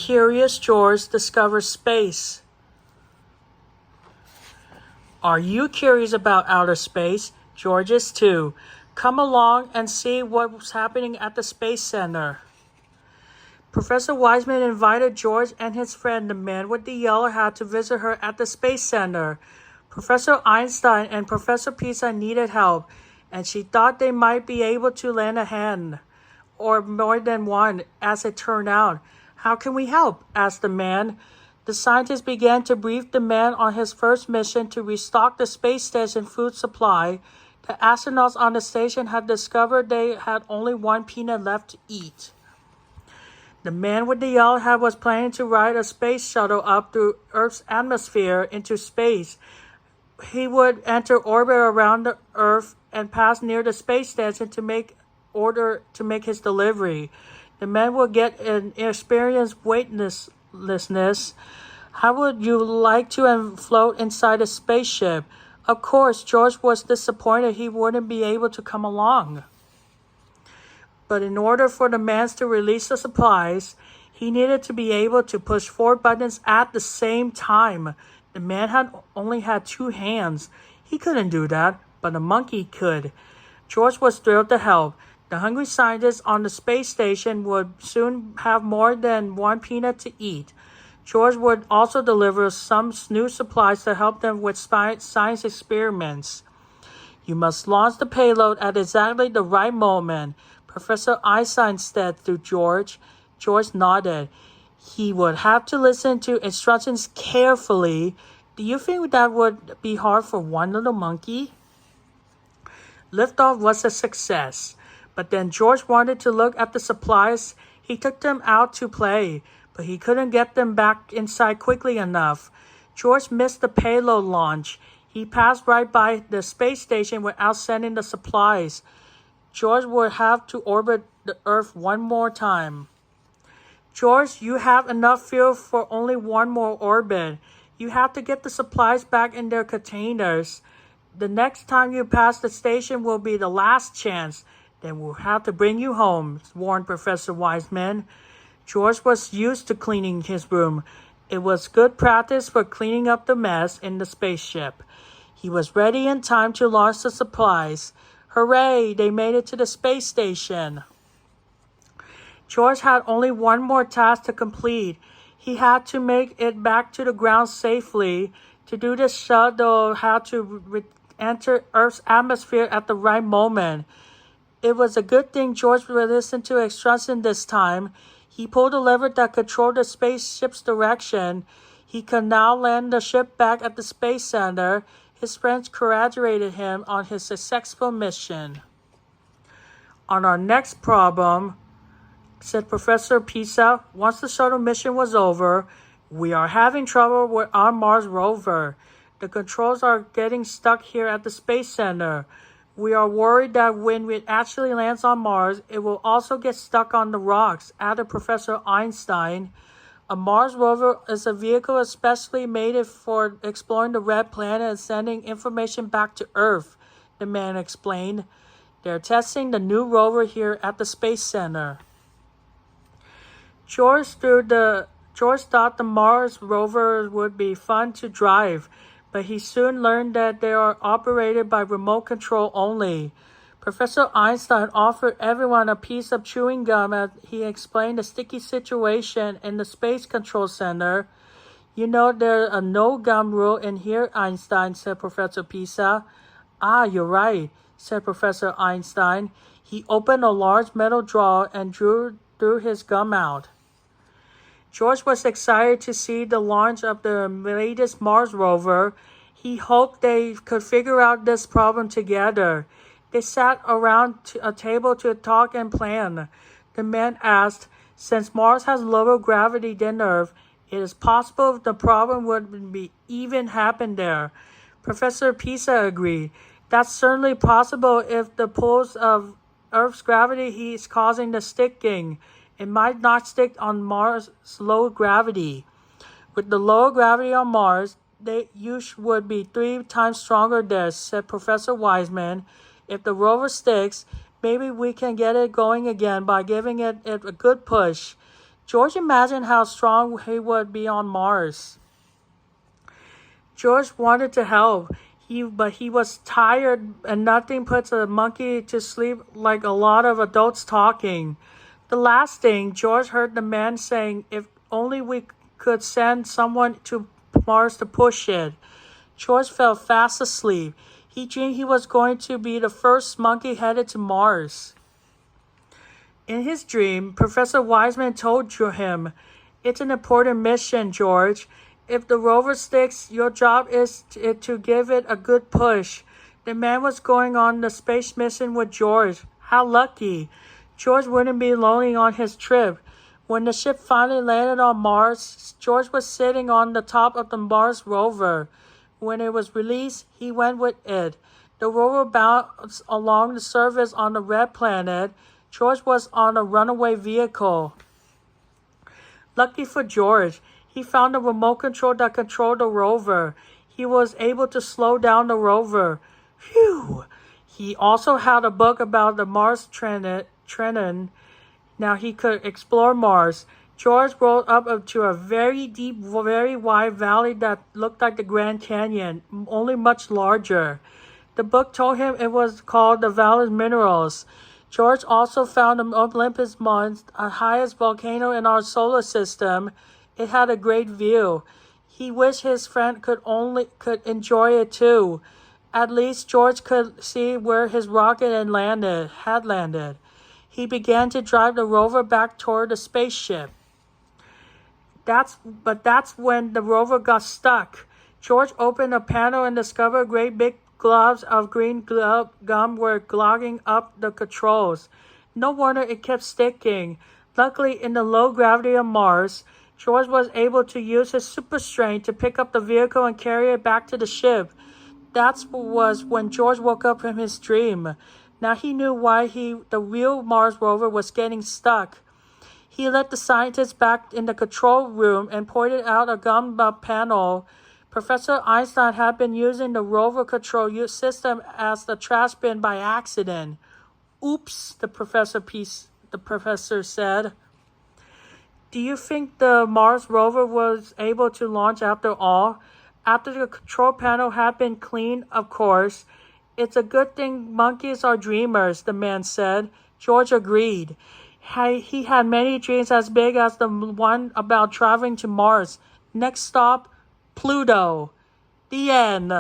Curious George discovers space. Are you curious about outer space? George is too. Come along and see what's happening at the Space Center. Professor Wiseman invited George and his friend, the man with the yellow hat, to visit her at the Space Center. Professor Einstein and Professor Pisa needed help, and she thought they might be able to lend a hand, or more than one, as it turned out. How can we help? Asked the man. The scientist began to brief the man on his first mission to restock the space station food supply. The astronauts on the station had discovered they had only one peanut left to eat. The man with the yellow hat was planning to ride a space shuttle up through Earth's atmosphere into space. He would enter orbit around the Earth and pass near the space station to make his delivery. The man would get an experience weightlessness. How would you like to float inside a spaceship? Of course, George was disappointed he wouldn't be able to come along. But in order for the man to release the supplies, he needed to be able to push 4 buttons at the same time. The man only had 2 hands. He couldn't do that, but the monkey could. George was thrilled to help. The hungry scientists on the space station would soon have more than one peanut to eat. George would also deliver some new supplies to help them with science experiments. You must launch the payload at exactly the right moment, Professor Einstein said to George. George nodded. He would have to listen to instructions carefully. Do you think that would be hard for one little monkey? Liftoff was a success, but then George wanted to look at the supplies. He took them out to play, but he couldn't get them back inside quickly enough. George missed the payload launch. He passed right by the space station without sending the supplies. George would have to orbit the Earth one more time. George, you have enough fuel for only one more orbit. You have to get the supplies back in their containers. The next time you pass the station will be the last chance. Then we'll have to bring you home, warned Professor Wiseman. George was used to cleaning his room. It was good practice for cleaning up the mess in the spaceship. He was ready in time to launch the supplies. Hooray! They made it to the space station. George had only one more task to complete. He had to make it back to the ground safely. To do this, shuttle had to enter Earth's atmosphere at the right moment. It was a good thing George listened to instructions this time. He pulled the lever that controlled the spaceship's direction. He could now land the ship back at the Space Center. His friends congratulated him on his successful mission. On our next problem, said Professor Pisa, once the shuttle mission was over, we are having trouble with our Mars rover. The controls are getting stuck here at the Space Center. We are worried that when it actually lands on Mars, it will also get stuck on the rocks, added Professor Einstein. A Mars rover is a vehicle especially made for exploring the red planet and sending information back to Earth, the man explained. They're testing the new rover here at the Space Center. George thought the Mars rover would be fun to drive, but he soon learned that they are operated by remote control only. Professor Einstein offered everyone a piece of chewing gum as he explained the sticky situation in the Space Control Center. You know there's a no-gum rule in here, Einstein, said Professor Pisa. Ah, you're right, said Professor Einstein. He opened a large metal drawer and drew his gum out. George was excited to see the launch of the latest Mars rover. He hoped they could figure out this problem together. They sat around a table to talk and plan. The man asked, since Mars has lower gravity than Earth, it is possible the problem would be even happen there. Professor Pisa agreed. That's certainly possible if the pulls of Earth's gravity is causing the sticking. It might not stick on Mars' low gravity. With the lower gravity on Mars, they would be 3 times stronger there, said Professor Wiseman. If the rover sticks, maybe we can get it going again by giving it a good push. George imagined how strong he would be on Mars. George wanted to help, but he was tired, and nothing puts a monkey to sleep like a lot of adults talking. The last thing, George heard the man saying, if only we could send someone to Mars to push it. George fell fast asleep. He dreamed he was going to be the first monkey headed to Mars. In his dream, Professor Wiseman told him, it's an important mission, George. If the rover sticks, your job is to give it a good push. The man was going on the space mission with George. How lucky. George wouldn't be lonely on his trip. When the ship finally landed on Mars, George was sitting on the top of the Mars rover. When it was released, he went with it. The rover bounced along the surface on the red planet. George was on a runaway vehicle. Lucky for George, he found a remote control that controlled the rover. He was able to slow down the rover. Phew! He also had a book about the Mars Trenton. Now he could explore Mars. George rode up to a very deep, very wide valley that looked like the Grand Canyon, only much larger. The book told him it was called the Valley of Minerals. George also found the Olympus Mons, the highest volcano in our solar system. It had a great view. He wished his friend could enjoy it too. At least George could see where his rocket had landed. He began to drive the rover back toward the spaceship. That's when the rover got stuck. George opened a panel and discovered great big globs of green gum were clogging up the controls. No wonder it kept sticking. Luckily, in the low gravity of Mars, George was able to use his super strength to pick up the vehicle and carry it back to the ship. That was when George woke up from his dream. Now he knew why the real Mars rover was getting stuck. He led the scientists back in the control room and pointed out a gummed up panel. Professor Einstein had been using the rover control system as the trash bin by accident. Oops, the professor said. Do you think the Mars rover was able to launch after all? After the control panel had been cleaned, of course. It's a good thing monkeys are dreamers, the man said. George agreed. He had many dreams as big as the one about traveling to Mars. Next stop, Pluto. The end.